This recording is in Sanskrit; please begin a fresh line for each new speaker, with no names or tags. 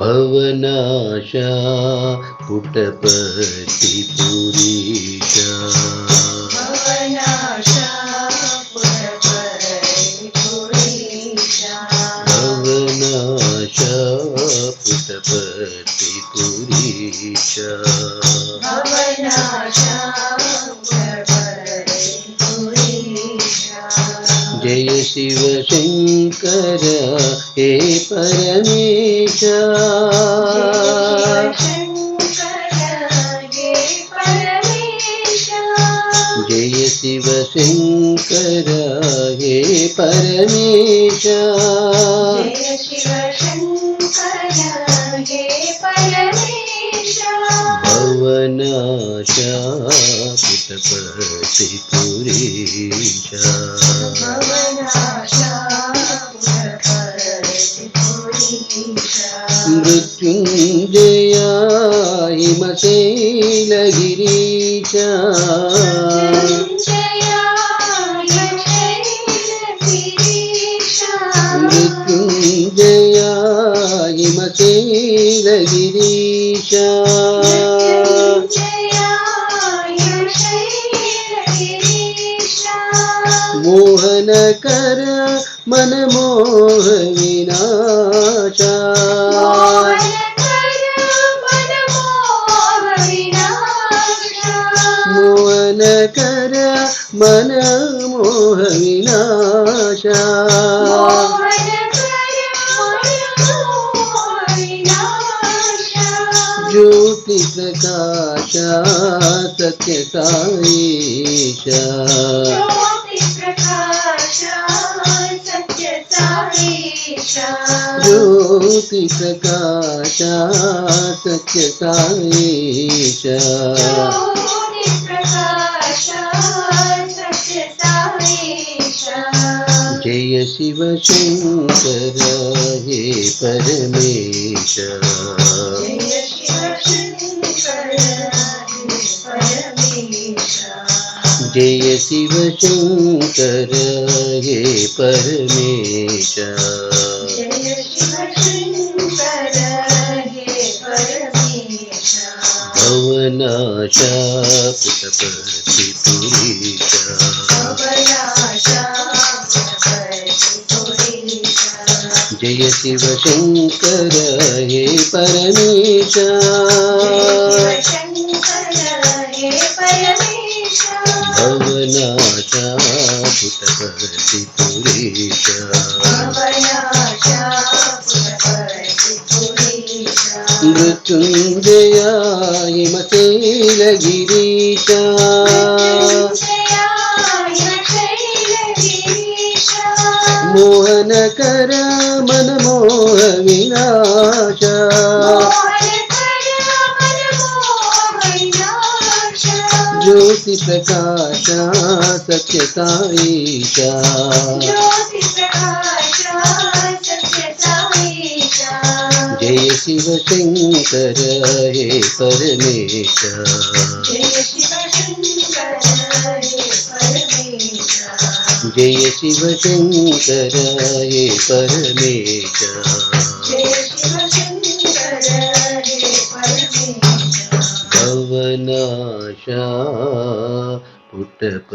भवनाशा पुटपतिपुरीशा
भवनाशा पुटपतिपुरीशा
भवनाशा पुटपतिपुरीशा
भवनाशा पुटपतिपुरीशा
जय शिव शंकर हे परमेशा जय शिव शंकर हे परमेशा
जय शिव शंकर हे परमेशा
भवनाशा पुटपतिपुरीशा
भवनाशा पुटपतिपुरीशा
मृत्युंजया हिमशैलगिरीशा मृत्युंजया हिमशैलगिरीशा मोहनकर मनमोह विनाशा मोहनकर मनमोह विनाशा ज्योति प्रकाश सत्य साईशा ज्योति प्रकाश सत्य साईशा जय शिव शंकर हे परमेशा जय शिव शंकर हे परमेशा भवनाशा पुटपतिपुरीशा जय शिव शंकर हे परमेशा भवनाशा पुटपतिपुरीशा मृत्युंजया हिमशैलगिरीशा मोहनकर मनमोह विनाशा ज्योति प्रकाश सत्य साईशा जय शिव शंकर हे परमेशा जय शिव शंकर हे परमेशा भवनाशा पुटपतिपुरीशा।